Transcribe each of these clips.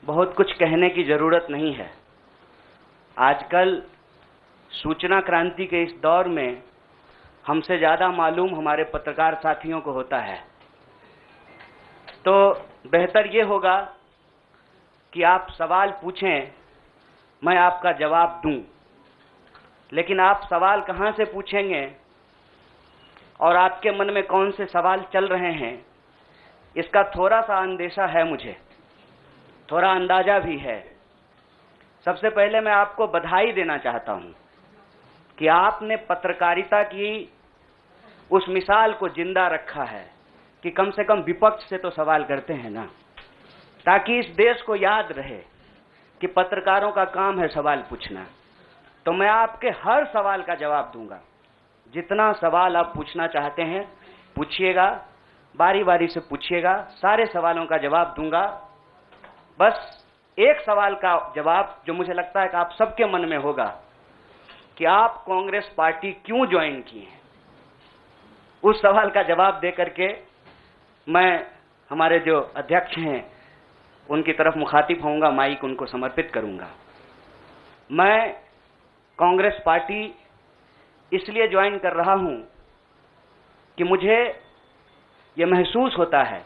बहुत कुछ कहने की ज़रूरत नहीं है। आजकल सूचना क्रांति के इस दौर में हमसे ज़्यादा मालूम हमारे पत्रकार साथियों को होता है। तो बेहतर ये होगा कि आप सवाल पूछें, मैं आपका जवाब दूं। लेकिन आप सवाल कहाँ से पूछेंगे और आपके मन में कौन से सवाल चल रहे हैं, इसका थोड़ा सा अंदेशा है, मुझे थोड़ा अंदाज़ा भी है। सबसे पहले मैं आपको बधाई देना चाहता हूं कि आपने पत्रकारिता की उस मिसाल को जिंदा रखा है कि कम से कम विपक्ष से तो सवाल करते हैं ना, ताकि इस देश को याद रहे कि पत्रकारों का काम है सवाल पूछना। तो मैं आपके हर सवाल का जवाब दूंगा। जितना सवाल आप पूछना चाहते हैं पूछिएगा, बारी बारी से पूछिएगा, सारे सवालों का जवाब दूंगा। बस एक सवाल का जवाब जो मुझे लगता है कि आप सबके मन में होगा कि आप कांग्रेस पार्टी क्यों ज्वाइन किए हैं, उस सवाल का जवाब दे करके मैं हमारे जो अध्यक्ष हैं उनकी तरफ मुखातिब होऊंगा, माइक उनको समर्पित करूंगा। मैं कांग्रेस पार्टी इसलिए ज्वाइन कर रहा हूं कि मुझे ये महसूस होता है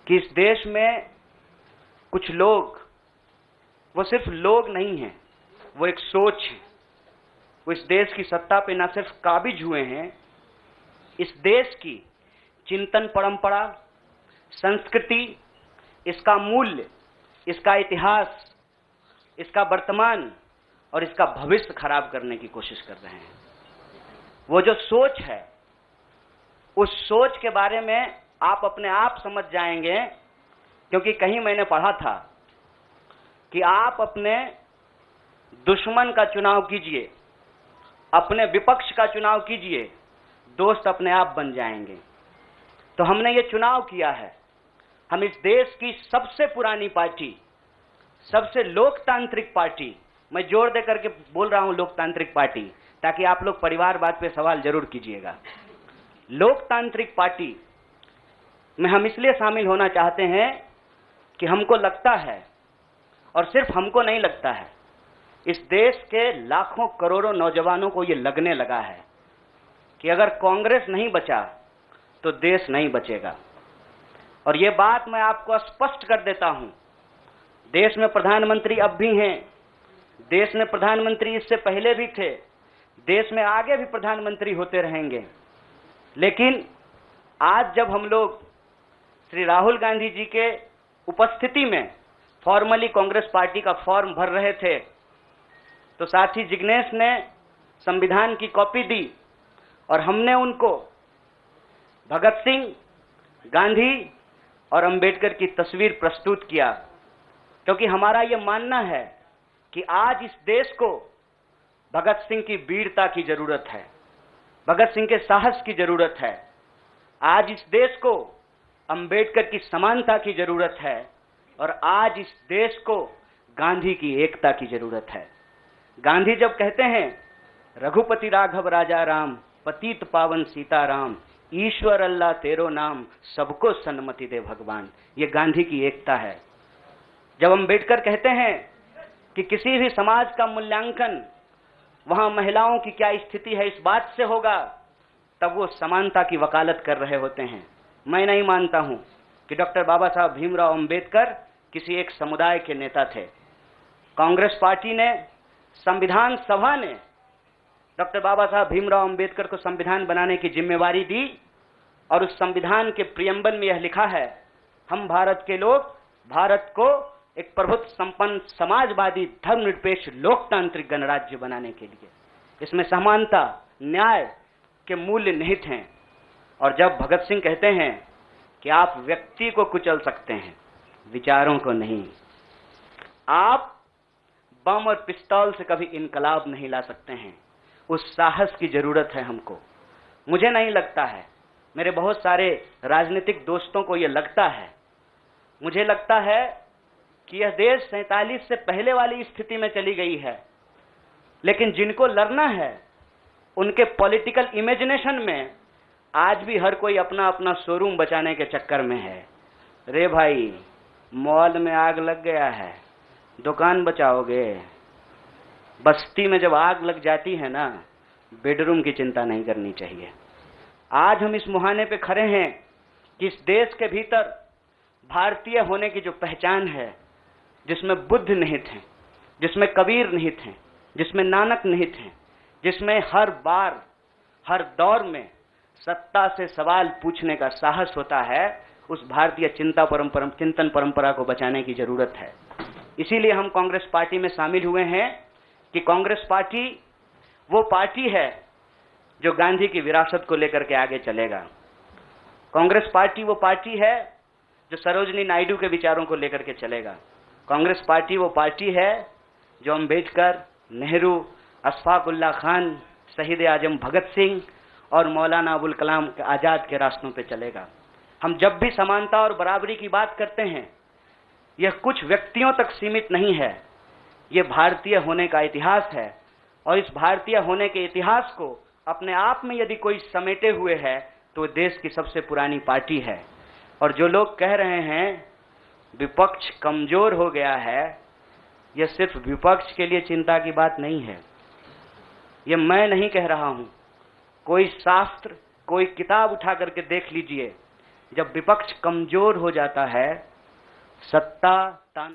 कि इस देश में कुछ लोग, वो सिर्फ लोग नहीं हैं, वो एक सोच है। वो इस देश की सत्ता पे न सिर्फ काबिज हुए हैं, इस देश की चिंतन परंपरा, संस्कृति, इसका मूल्य, इसका इतिहास, इसका वर्तमान और इसका भविष्य खराब करने की कोशिश कर रहे हैं। वो जो सोच है, उस सोच के बारे में आप अपने आप समझ जाएंगे, क्योंकि कहीं मैंने पढ़ा था कि आप अपने दुश्मन का चुनाव कीजिए, अपने विपक्ष का चुनाव कीजिए, दोस्त अपने आप बन जाएंगे। तो हमने ये चुनाव किया है। हम इस देश की सबसे पुरानी पार्टी, सबसे लोकतांत्रिक पार्टी, मैं जोर दे करके बोल रहा हूं लोकतांत्रिक पार्टी, ताकि आप लोग परिवारवाद पे सवाल जरूर कीजिएगा। लोकतांत्रिक पार्टी में हम इसलिए शामिल होना चाहते हैं कि हमको लगता है, और सिर्फ हमको नहीं लगता है, इस देश के लाखों करोड़ों नौजवानों को ये लगने लगा है कि अगर कांग्रेस नहीं बचा तो देश नहीं बचेगा। और ये बात मैं आपको स्पष्ट कर देता हूं, देश में प्रधानमंत्री अब भी हैं, देश में प्रधानमंत्री इससे पहले भी थे, देश में आगे भी प्रधानमंत्री होते रहेंगे। लेकिन आज जब हम लोग श्री राहुल गांधी जी के उपस्थिति में फॉर्मली कांग्रेस पार्टी का फॉर्म भर रहे थे, तो साथी जिग्नेश ने संविधान की कॉपी दी और हमने उनको भगत सिंह, गांधी और अंबेडकर की तस्वीर प्रस्तुत किया, क्योंकि हमारा यह मानना है कि आज इस देश को भगत सिंह की वीरता की जरूरत है, भगत सिंह के साहस की जरूरत है। आज इस देश को अंबेडकर की समानता की जरूरत है और आज इस देश को गांधी की एकता की जरूरत है। गांधी जब कहते हैं रघुपति राघव राजा राम, पतित पावन सीताराम, ईश्वर अल्लाह तेरो नाम, सबको सन्मति दे भगवान, ये गांधी की एकता है। जब अंबेडकर कहते हैं कि किसी भी समाज का मूल्यांकन वहां महिलाओं की क्या स्थिति है इस बात से होगा, तब वो समानता की वकालत कर रहे होते हैं। मैं नहीं मानता हूं कि डॉक्टर बाबा साहब भीमराव अंबेडकर किसी एक समुदाय के नेता थे। कांग्रेस पार्टी ने, संविधान सभा ने डॉक्टर बाबा साहब भीमराव अंबेडकर को संविधान बनाने की जिम्मेवारी दी और उस संविधान के प्रियम्बल में यह लिखा है, हम भारत के लोग भारत को एक प्रभुत्व संपन्न समाजवादी धर्मनिरपेक्ष लोकतांत्रिक गणराज्य बनाने के लिए, इसमें समानता, न्याय के मूल्य निहित हैं। और जब भगत सिंह कहते हैं कि आप व्यक्ति को कुचल सकते हैं, विचारों को नहीं, आप बम और पिस्तौल से कभी इनकलाब नहीं ला सकते हैं, उस साहस की जरूरत है हमको। मुझे नहीं लगता है, मेरे बहुत सारे राजनीतिक दोस्तों को यह लगता है। मुझे लगता है कि यह देश 47 से पहले वाली स्थिति में चली गई है, लेकिन जिनको लड़ना है उनके पॉलिटिकल इमेजिनेशन में आज भी हर कोई अपना अपना शोरूम बचाने के चक्कर में है। रे भाई, मॉल में आग लग गया है, दुकान बचाओगे? बस्ती में जब आग लग जाती है ना, बेडरूम की चिंता नहीं करनी चाहिए। आज हम इस मुहाने पे खड़े हैं कि इस देश के भीतर भारतीय होने की जो पहचान है, जिसमें बुद्ध निहित हैं, जिसमें कबीर निहित हैं, जिसमें नानक निहित हैं, जिसमें हर बार हर दौर में सत्ता से सवाल पूछने का साहस होता है, उस भारतीय चिंतन परंपरा को बचाने की जरूरत है। इसीलिए हम कांग्रेस पार्टी में शामिल हुए हैं कि कांग्रेस पार्टी वो पार्टी है जो गांधी की विरासत को लेकर के आगे चलेगा। कांग्रेस पार्टी वो पार्टी है जो सरोजनी नायडू के विचारों को लेकर के चलेगा। कांग्रेस पार्टी वो पार्टी है जो अम्बेडकर, नेहरू, अशफाक उल्लाह खान, शहीद आजम भगत सिंह और मौलाना अबुल कलाम आजाद के रास्तों पे चलेगा। हम जब भी समानता और बराबरी की बात करते हैं, यह कुछ व्यक्तियों तक सीमित नहीं है, यह भारतीय होने का इतिहास है। और इस भारतीय होने के इतिहास को अपने आप में यदि कोई समेटे हुए है तो देश की सबसे पुरानी पार्टी है। और जो लोग कह रहे हैं विपक्ष कमजोर हो गया है, यह सिर्फ विपक्ष के लिए चिंता की बात नहीं है। यह मैं नहीं कह रहा हूं, कोई शास्त्र, कोई किताब उठा करके देख लीजिए। जब विपक्ष कमजोर हो जाता है, सत्ता ताना